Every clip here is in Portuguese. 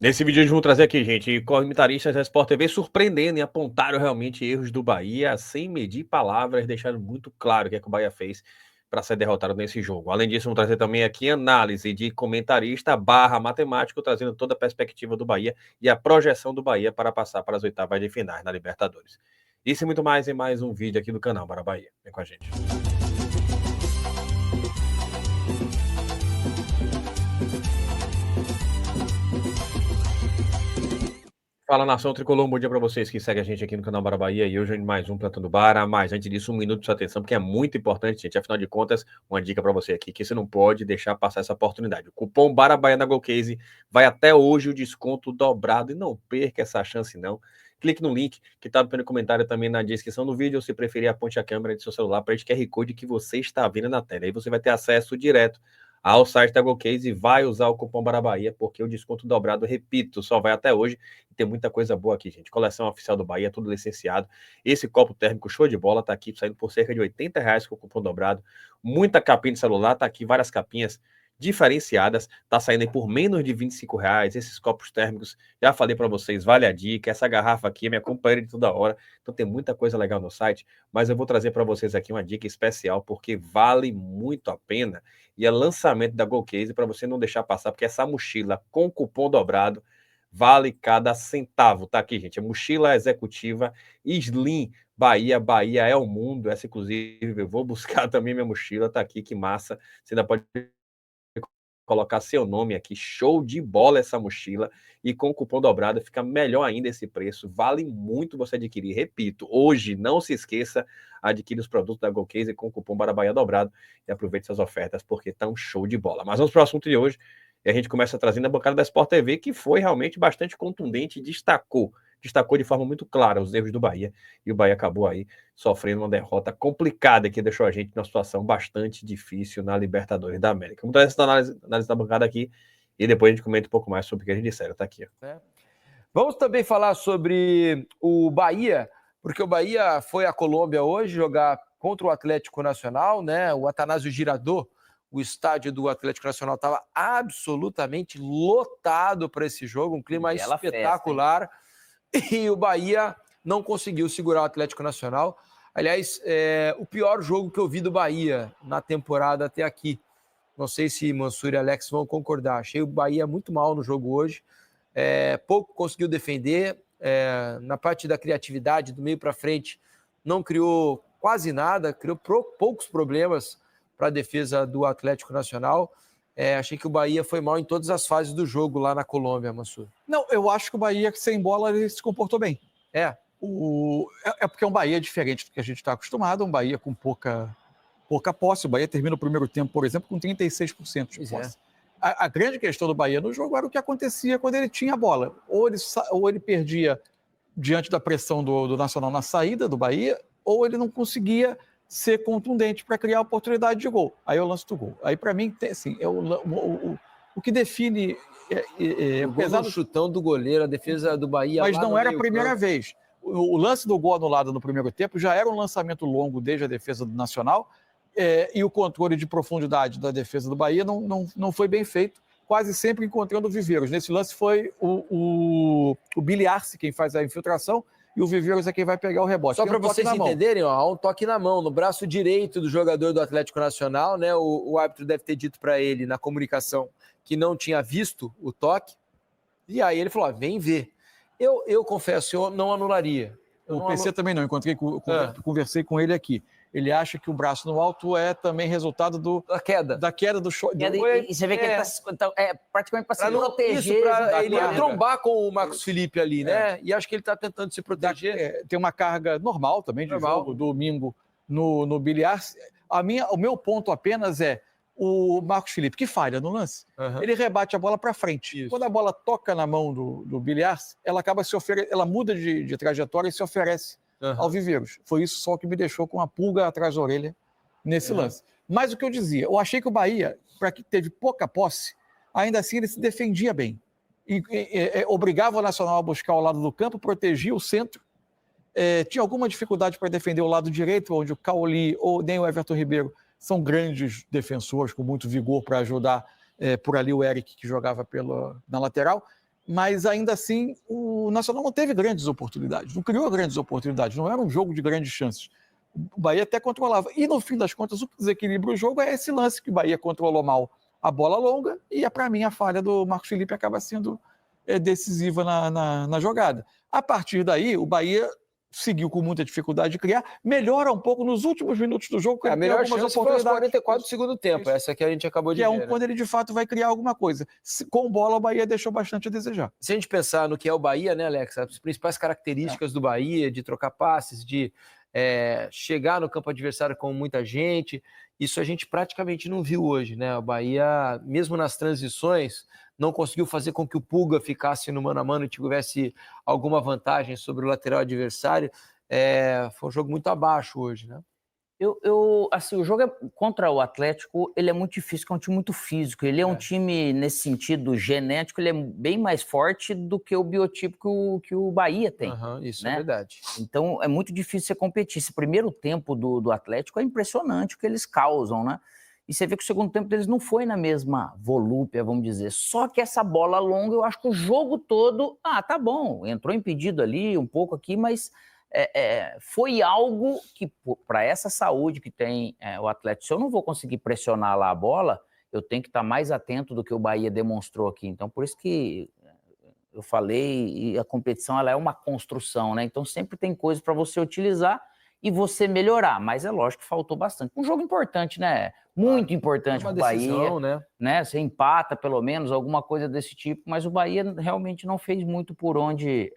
Nesse vídeo vamos trazer aqui, gente, comentaristas da Sport TV surpreendendo e apontaram realmente erros do Bahia sem medir palavras, deixando muito claro o que é que o Bahia fez para ser derrotado nesse jogo. Além disso, vamos trazer também aqui análise de comentarista barra matemático, trazendo toda a perspectiva do Bahia e a projeção do Bahia para passar para as oitavas de finais na Libertadores. Isso e muito mais em mais um vídeo aqui do canal Bora Bahia. Vem com a gente. Fala, nação tricolor, um bom dia para vocês que seguem a gente aqui no canal Bora Bahia e hoje mais um Plantão do Bara, mas antes disso, um minuto de sua atenção, porque é muito importante, gente, afinal de contas, uma dica para você aqui, que você não pode deixar passar essa oportunidade. O cupom Bara Bahia na Golcase vai até hoje o desconto dobrado e não perca essa chance não. Clique no link que está no primeiro comentário também na descrição do vídeo, ou se preferir, aponte a câmera do seu celular para esse QR Code que você está vendo na tela. Aí você vai ter acesso direto ao site da Golcase e vai usar o cupom Bara Bahia, porque o desconto dobrado, repito, só vai até hoje. Tem muita coisa boa aqui, gente. Coleção oficial do Bahia, tudo licenciado. Esse copo térmico show de bola tá aqui saindo por cerca de R$ 80 com o cupom dobrado. Muita capinha de celular, tá aqui várias capinhas diferenciadas, tá saindo aí por menos de R$ 25. Esses copos térmicos, já falei para vocês, vale a dica. Essa garrafa aqui é minha companheira de toda hora, então tem muita coisa legal no site, mas eu vou trazer para vocês aqui uma dica especial, porque vale muito a pena, e é lançamento da Golcase para você não deixar passar, porque essa mochila com cupom dobrado vale cada centavo. Tá aqui, gente. A mochila executiva Slim Bahia. Bahia é o mundo. Essa, inclusive, eu vou buscar também minha mochila. Tá aqui, que massa. Você ainda pode colocar seu nome aqui. Show de bola essa mochila. E com o cupom dobrado fica melhor ainda esse preço. Vale muito você adquirir. Repito, hoje, não se esqueça, adquire os produtos da Golcase com o cupom Bahia dobrado e aproveite essas ofertas, porque tá um show de bola. Mas vamos para o assunto de hoje. E a gente começa trazendo a bancada da Sport TV, que foi realmente bastante contundente e destacou de forma muito clara os erros do Bahia. E o Bahia acabou aí sofrendo uma derrota complicada que deixou a gente numa situação bastante difícil na Libertadores da América. Vamos trazer essa análise da bancada aqui e depois a gente comenta um pouco mais sobre o que a gente disseram. Tá aqui. Vamos também falar sobre o Bahia, porque o Bahia foi à Colômbia hoje jogar contra o Atlético Nacional, né? O Atanásio Girardot, o estádio do Atlético Nacional estava absolutamente lotado para esse jogo, um clima espetacular. Festa, e o Bahia não conseguiu segurar o Atlético Nacional. Aliás, o pior jogo que eu vi do Bahia na temporada até aqui. Não sei se Mansur e Alex vão concordar. Achei o Bahia muito mal no jogo hoje. Pouco conseguiu defender. Na parte da criatividade, do meio para frente, não criou quase nada, criou poucos problemas para a defesa do Atlético Nacional. Achei que o Bahia foi mal em todas as fases do jogo lá na Colômbia, Mansur. Não, eu acho que o Bahia, sem bola, ele se comportou bem. É porque é um Bahia diferente do que a gente está acostumado, um Bahia com pouca posse. O Bahia termina o primeiro tempo, por exemplo, com 36% de posse. A grande questão do Bahia no jogo era o que acontecia quando ele tinha a bola. Ou ele perdia diante da pressão do Nacional na saída do Bahia, ou ele não conseguia ser contundente para criar oportunidade de gol. Aí é o lance do gol. Aí, para mim, assim, o que define... apesar do chutão do goleiro, a defesa do Bahia... Mas não era a primeira vez. O lance do gol anulado no primeiro tempo já era um lançamento longo desde a defesa do Nacional, e o controle de profundidade da defesa do Bahia não foi bem feito, quase sempre encontrando Viveiros. Nesse lance foi o Billy Arce quem faz a infiltração, e o Viveiros é quem vai pegar o rebote. Só para vocês entenderem, há um toque na mão, no braço direito do jogador do Atlético Nacional, né? O árbitro deve ter dito para ele na comunicação que não tinha visto o toque, e aí ele falou, vem ver. Eu confesso, eu não anularia. O PC também não, conversei com ele aqui. Ele acha que o braço no alto é também resultado da queda do short. E você vê que ele está praticamente para se proteger. Ele ia trombar com o Marcos Felipe ali, né? E acho que ele está tentando se proteger. Tem uma carga normal também de jogo, domingo no bilhar. O meu ponto apenas é o Marcos Felipe, que falha no lance, ele rebate a bola para frente. Isso. Quando a bola toca na mão do bilhar, ela acaba ela muda de trajetória e se oferece ao Viveiros. Foi isso só que me deixou com a pulga atrás da orelha nesse lance. Mas o que eu dizia, eu achei que o Bahia, para que teve pouca posse, ainda assim ele se defendia bem. Obrigava o Nacional a buscar o lado do campo, protegia o centro, tinha alguma dificuldade para defender o lado direito, onde o Cauli ou nem o Everton Ribeiro são grandes defensores, com muito vigor para ajudar por ali o Eric, que jogava na lateral. mas ainda assim o Nacional não teve grandes oportunidades, não criou grandes oportunidades, não era um jogo de grandes chances. O Bahia até controlava. E no fim das contas, o que desequilibra o jogo é esse lance que o Bahia controlou mal a bola longa e, para mim, a falha do Marcos Felipe acaba sendo decisiva na jogada. A partir daí, o Bahia seguiu com muita dificuldade de criar, melhora um pouco nos últimos minutos do jogo. A melhor chance foi aos 44 do segundo tempo, essa que a gente acabou de ver. Quando ele de fato vai criar alguma coisa. Com bola, o Bahia deixou bastante a desejar. Se a gente pensar no que é o Bahia, né, Alex, as principais características do Bahia, de trocar passes, de chegar no campo adversário com muita gente, isso a gente praticamente não viu hoje, né? O Bahia, mesmo nas transições, não conseguiu fazer com que o Pulga ficasse no mano a mano e tivesse alguma vantagem sobre o lateral adversário. Foi um jogo muito abaixo hoje, né? Assim, o jogo contra o Atlético, ele é muito difícil, porque é um time muito físico. Ele é um time, nesse sentido genético, ele é bem mais forte do que o biotipo que o Bahia tem. Isso né? É verdade. Então, é muito difícil você competir. Esse primeiro tempo do Atlético é impressionante o que eles causam, né? E você vê que o segundo tempo deles não foi na mesma volúpia, vamos dizer. Só que essa bola longa, eu acho que o jogo todo... tá bom, entrou impedido ali, um pouco aqui, mas... foi algo que, para essa saúde que tem o Atlético, se eu não vou conseguir pressionar lá a bola, eu tenho que estar mais atento do que o Bahia demonstrou aqui. Então, por isso que eu falei, e a competição ela é uma construção, né? Então, sempre tem coisas para você utilizar e você melhorar. Mas é lógico que faltou bastante. Um jogo importante, né? Muito importante para o Bahia. Né? Você empata, pelo menos, alguma coisa desse tipo, mas o Bahia realmente não fez muito por onde...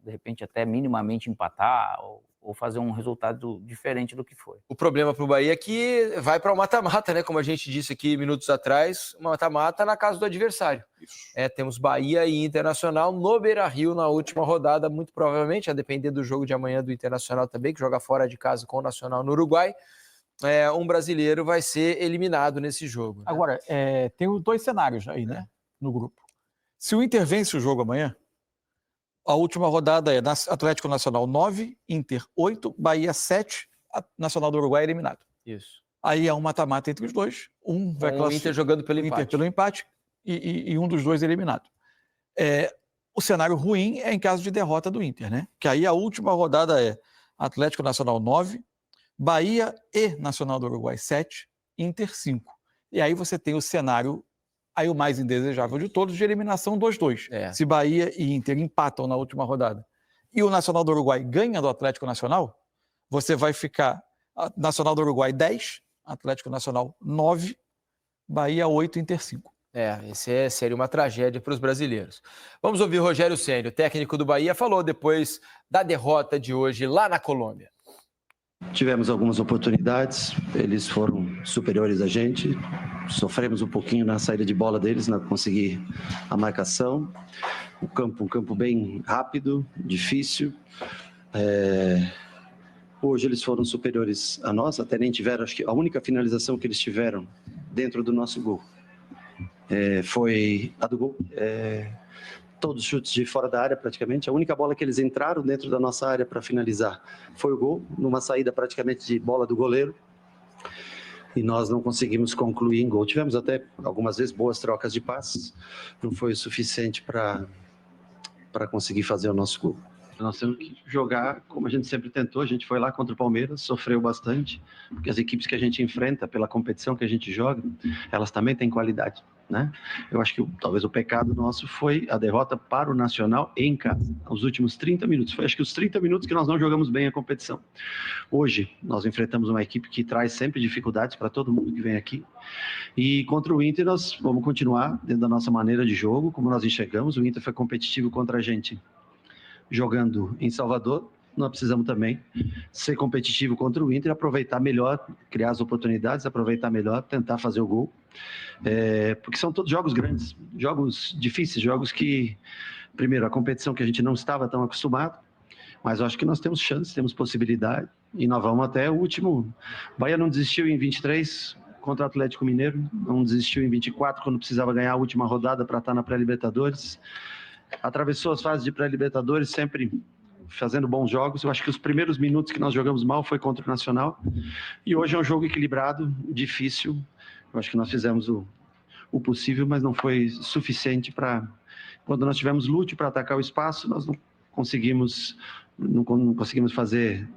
de repente até minimamente empatar ou fazer um resultado diferente do que foi. O problema para o Bahia é que vai para o mata-mata, né? Como a gente disse aqui minutos atrás, mata-mata na casa do adversário. Temos Bahia e Internacional no Beira-Rio na última rodada, muito provavelmente, a depender do jogo de amanhã do Internacional também, que joga fora de casa com o Nacional no Uruguai. Um brasileiro vai ser eliminado nesse jogo. Né? Agora, tem os dois cenários aí, né? No grupo. Se o Inter vence o jogo amanhã, a última rodada é Atlético Nacional 9, Inter 8, Bahia 7, Nacional do Uruguai eliminado. Isso. Aí é um mata-mata entre os dois. Um vai o Inter jogando pelo empate. Inter pelo empate e um dos dois eliminado. O cenário ruim é em caso de derrota do Inter, né? Que aí a última rodada é Atlético Nacional 9, Bahia e Nacional do Uruguai 7, Inter 5. E aí você tem o cenário... Aí o mais indesejável de todos, de eliminação 2-2. Se Bahia e Inter empatam na última rodada e o Nacional do Uruguai ganha do Atlético Nacional, você vai ficar Nacional do Uruguai 10, Atlético Nacional 9, Bahia 8, Inter 5. Esse seria uma tragédia para os brasileiros. Vamos ouvir o Rogério Ceni, o técnico do Bahia, falou depois da derrota de hoje lá na Colômbia. Tivemos algumas oportunidades, eles foram superiores a gente, sofremos um pouquinho na saída de bola deles, na conseguir a marcação. Um campo bem rápido, difícil. Hoje eles foram superiores a nós, até nem tiveram, acho que a única finalização que eles tiveram dentro do nosso gol foi a do gol. Todos os chutes de fora da área praticamente, a única bola que eles entraram dentro da nossa área para finalizar foi o gol, numa saída praticamente de bola do goleiro, e nós não conseguimos concluir em gol. Tivemos até algumas vezes boas trocas de passes, não foi o suficiente para conseguir fazer o nosso gol. Nós temos que jogar como a gente sempre tentou. A gente foi lá contra o Palmeiras, sofreu bastante, porque as equipes que a gente enfrenta, pela competição que a gente joga, elas também têm qualidade, né? Eu acho que talvez o pecado nosso foi a derrota para o Nacional em casa, os últimos 30 minutos. Foi acho que os 30 minutos que nós não jogamos bem a competição. Hoje, nós enfrentamos uma equipe que traz sempre dificuldades para todo mundo que vem aqui. E contra o Inter, nós vamos continuar dentro da nossa maneira de jogo, como nós enxergamos. O Inter foi competitivo contra a gente jogando em Salvador, nós precisamos também ser competitivo contra o Inter, aproveitar melhor, criar as oportunidades, aproveitar melhor, tentar fazer o gol, porque são todos jogos grandes, jogos difíceis, jogos que, primeiro, a competição que a gente não estava tão acostumado, mas eu acho que nós temos chance, temos possibilidade, e nós vamos até o último. O Bahia não desistiu em 23 contra o Atlético Mineiro, não desistiu em 24 quando precisava ganhar a última rodada para estar na pré-Libertadores. Atravessou as fases de pré-Libertadores, sempre fazendo bons jogos. Eu acho que os primeiros minutos que nós jogamos mal foi contra o Nacional. E hoje é um jogo equilibrado, difícil. Eu acho que nós fizemos o possível, mas não foi suficiente para Quando nós tivemos Lúcio para atacar o espaço, nós não conseguimos fazer,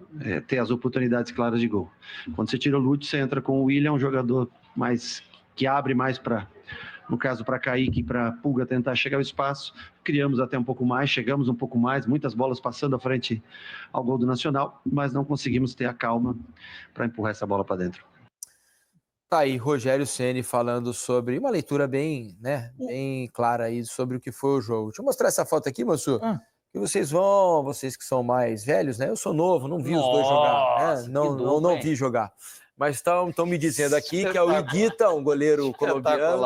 ter as oportunidades claras de gol. Quando você tira o Lúcio, você entra com o William, um jogador que abre mais para, no caso, para Kaique e para Pulga tentar chegar ao espaço. Criamos até um pouco mais, chegamos um pouco mais, muitas bolas passando à frente ao gol do Nacional, mas não conseguimos ter a calma para empurrar essa bola para dentro. Tá aí, Rogério Ceni falando sobre uma leitura bem, né, bem clara aí sobre o que foi o jogo. Deixa eu mostrar essa foto aqui, Mansur. Que vocês que são mais velhos, né? Eu sou novo, não vi os dois jogar, né? Não vi jogar. Mas estão me dizendo aqui que é o Higuita, um goleiro colombiano,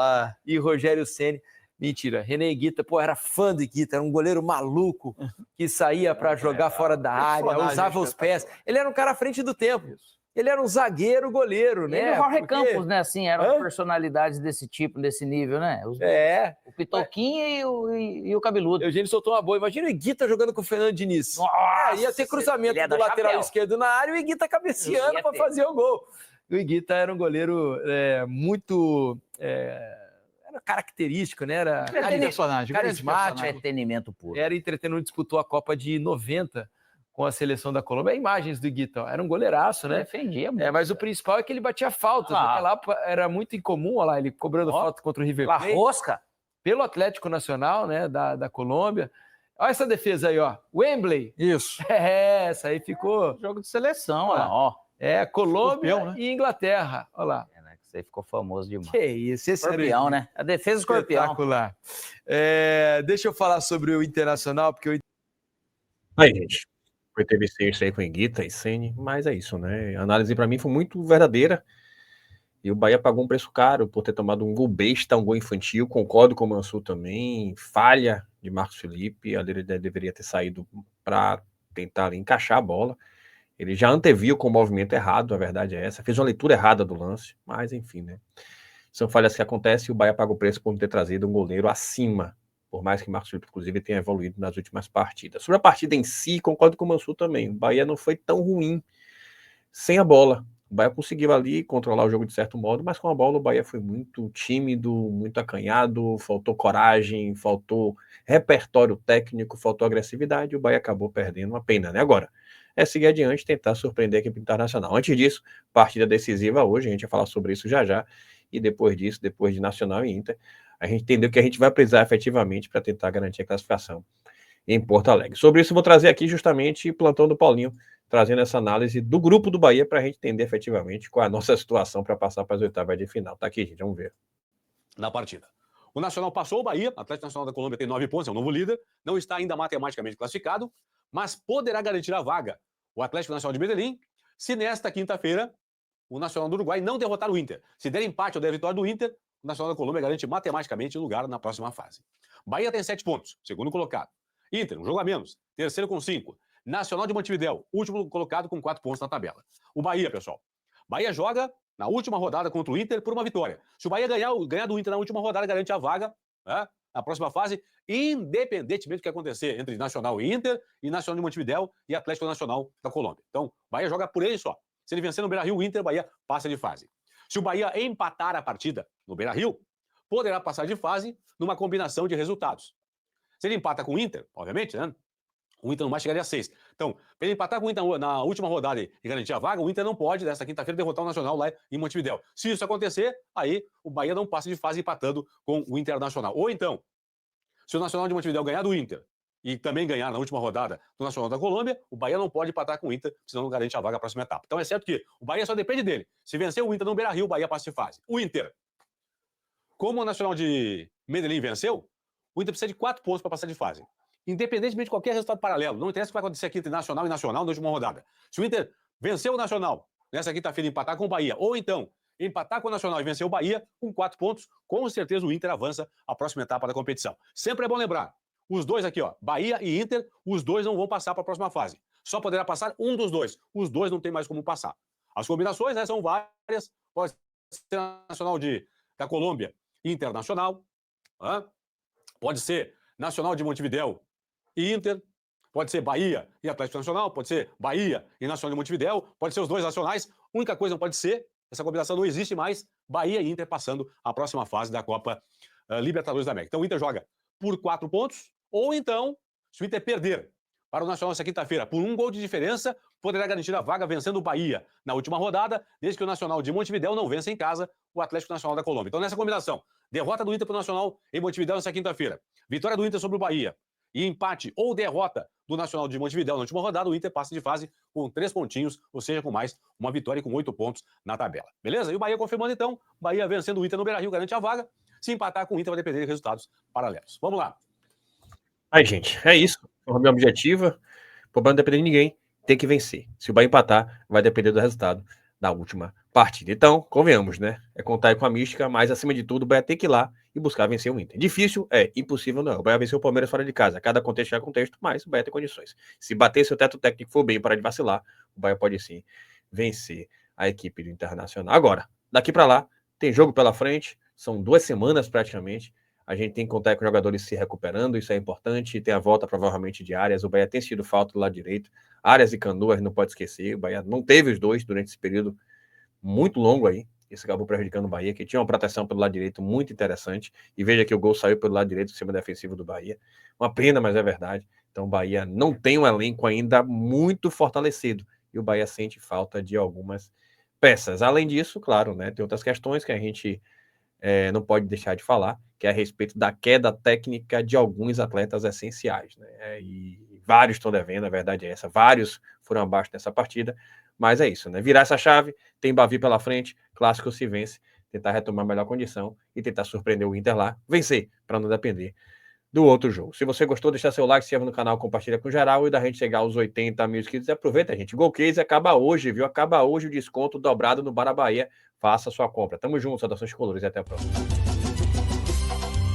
e Rogério Ceni. Mentira, René Higuita, era fã do Higuita, era um goleiro maluco que saía para jogar fora da área, usava os pés. Ele era um cara à frente do tempo. Ele era um zagueiro goleiro, né? Ele e o Jorge Campos, né? Assim, eram personalidades desse tipo, desse nível, né? O Pitoquinho e o Cabeludo. Eugênio soltou uma boa. Imagina o Higuita jogando com o Fernando Diniz. Ia ter cruzamento do lateral esquerdo na área e o Higuita cabeceando para fazer o gol. O Higuita era um goleiro muito... era característico, né? Era personagem, carismático. Entretenimento puro. Era entretenimento, disputou a Copa de 90 com a seleção da Colômbia. Imagens do Higuita, era um goleiraço, né? Defendia muito. Mas o principal é que ele batia faltas. Naquela época era muito incomum, olha lá, ele cobrando falta contra o River Plate. Rosca. Pelo Atlético Nacional, né, da Colômbia. Olha essa defesa aí, ó. Wembley. Isso. Essa aí ficou... Jogo de seleção, ó. Colômbia Escorpião, né? e Inglaterra. Olha lá. Isso aí ficou famoso demais. Que isso, esse escorpião, né? A defesa escorpião. Espetacular. Deixa eu falar sobre o Internacional, porque Aí, gente. Teve isso aí com Higuita e Ceni, mas é isso, né? A análise para mim foi muito verdadeira. E o Bahia pagou um preço caro por ter tomado um gol besta, um gol infantil. Concordo com o Mansur também. Falha de Marcos Felipe. Ali ele deveria ter saído para tentar ali encaixar a bola. Ele já anteviu com o movimento errado, a verdade é essa. Fez uma leitura errada do lance, mas enfim, né? São falhas que acontecem e o Bahia paga o preço por não ter trazido um goleiro acima. Por mais que Marcos Felipe, inclusive, tenha evoluído nas últimas partidas. Sobre a partida em si, concordo com o Mansur também. O Bahia não foi tão ruim sem a bola. O Bahia conseguiu ali controlar o jogo de certo modo, mas com a bola o Bahia foi muito tímido, muito acanhado, faltou coragem, faltou repertório técnico, faltou agressividade, e o Bahia acabou perdendo, uma pena, né? Agora, é seguir adiante, tentar surpreender a equipe internacional. Antes disso, partida decisiva hoje, a gente vai falar sobre isso já, e depois disso, depois de Nacional e Inter, a gente entendeu que a gente vai precisar efetivamente para tentar garantir a classificação em Porto Alegre. Sobre isso, eu vou trazer aqui justamente o plantão do Paulinho, trazendo essa análise do grupo do Bahia para a gente entender efetivamente qual é a nossa situação para passar para as oitavas de final. Tá aqui, gente, vamos ver. Na partida. O Nacional passou o Bahia, o Atlético Nacional da Colômbia tem 9 pontos, é o novo líder, não está ainda matematicamente classificado, mas poderá garantir a vaga. O Atlético Nacional de Medellín, se nesta quinta-feira o Nacional do Uruguai não derrotar o Inter. Se der empate ou der vitória do Inter, o Nacional da Colômbia garante matematicamente lugar na próxima fase. Bahia tem 7 pontos, segundo colocado. Inter, um jogo a menos, terceiro com 5. Nacional de Montevidéu, último colocado com 4 pontos na tabela. O Bahia, pessoal. Bahia joga na última rodada contra o Inter por uma vitória. Se o Bahia ganhar do Inter na última rodada, garante a vaga, né, na próxima fase, independentemente do que acontecer entre Nacional e Inter, e Nacional de Montevidéu e Atlético Nacional da Colômbia. Então, Bahia joga por ele só. Se ele vencer no Beira-Rio, o Inter, Bahia passa de fase. Se o Bahia empatar a partida no Beira-Rio, poderá passar de fase numa combinação de resultados. Se ele empata com o Inter, obviamente, né? O Inter não mais chegaria a 6. Então, para ele empatar com o Inter na última rodada e garantir a vaga, o Inter não pode, nesta quinta-feira, derrotar o Nacional lá em Montevidéu. Se isso acontecer, aí o Bahia não passa de fase empatando com o Internacional. Ou então, se o Nacional de Montevidéu ganhar do Inter e também ganhar na última rodada do Nacional da Colômbia, o Bahia não pode empatar com o Inter, senão não garante a vaga na próxima etapa. Então é certo que o Bahia só depende dele. Se vencer o Inter no Beira-Rio, o Bahia passa de fase. O Inter, como o Nacional de Medellín venceu, o Inter precisa de 4 pontos para passar de fase. Independentemente de qualquer resultado paralelo. Não interessa o que vai acontecer aqui entre Nacional e Nacional na última rodada. Se o Inter venceu o Nacional nessa quinta-feira e empatar com o Bahia, ou então empatar com o Nacional e vencer o Bahia, com 4 pontos, com certeza o Inter avança à próxima etapa da competição. Sempre é bom lembrar, os dois aqui, ó, Bahia e Inter, os dois não vão passar para a próxima fase. Só poderá passar um dos dois. Os dois não tem mais como passar. As combinações, né, são várias. Pode ser Nacional da Colômbia e Internacional. Pode ser Nacional de Montevidéu e Inter. Pode ser Bahia e Atlético Nacional. Pode ser Bahia e Nacional de Montevidéu. Pode ser os dois nacionais. A única coisa não pode ser, essa combinação não existe mais, Bahia e Inter passando a próxima fase da Copa Libertadores da América. Então o Inter joga por 4 pontos, ou então, se o Inter perder para o Nacional essa quinta-feira por 1 gol de diferença, poderá garantir a vaga vencendo o Bahia na última rodada, desde que o Nacional de Montevidéu não vença em casa o Atlético Nacional da Colômbia. Então, nessa combinação, derrota do Inter para o Nacional em Montevidéu nessa quinta-feira, vitória do Inter sobre o Bahia e empate ou derrota do Nacional de Montevidéu na última rodada, o Inter passa de fase com 3 pontinhos, ou seja, com mais uma vitória e com 8 pontos na tabela. Beleza? E o Bahia confirmando, então, Bahia vencendo o Inter no Beira-Rio garante a vaga. Se empatar com o Inter vai depender de resultados paralelos. Vamos lá. Aí, gente, é isso. O meu objetivo, o problema não depender de ninguém, tem que vencer. Se o Bahia empatar, vai depender do resultado da última partida. Então, convenhamos, né? É contar com a mística, mas acima de tudo, o Bahia tem que ir lá e buscar vencer o Inter. Difícil? É. Impossível não. O Bahia venceu o Palmeiras fora de casa. Cada contexto é contexto, mas o Bahia tem condições. Se bater seu teto técnico for bem para de vacilar, o Bahia pode sim vencer a equipe do Internacional. Agora, daqui para lá, tem jogo pela frente, são 2 semanas praticamente. A gente tem que contar com os jogadores se recuperando, isso é importante. Tem a volta provavelmente de Arias. O Bahia tem sido falta do lado direito. Arias e Canoas, não pode esquecer. O Bahia não teve os dois durante esse período muito longo aí. Isso acabou prejudicando o Bahia, que tinha uma proteção pelo lado direito muito interessante. E veja que o gol saiu pelo lado direito do sistema defensivo do Bahia. Uma pena, mas é verdade. Então o Bahia não tem um elenco ainda muito fortalecido. E o Bahia sente falta de algumas peças. Além disso, claro, né, tem outras questões que a gente não pode deixar de falar, que é a respeito da queda técnica de alguns atletas essenciais, né? E vários estão devendo, a verdade é essa, vários foram abaixo nessa partida, mas é isso, né? Virar essa chave, tem Bavi pela frente, clássico se vence, tentar retomar a melhor condição e tentar surpreender o Inter lá, vencer, para não depender do outro jogo. Se você gostou, deixa seu like, se inscreva no canal, compartilha com geral e da gente chegar aos 80 mil inscritos. Aproveita, gente. Golcase acaba hoje, viu? Acaba hoje o desconto dobrado no Bara Bahia. Faça sua compra. Tamo junto, saudações colores e até a próxima.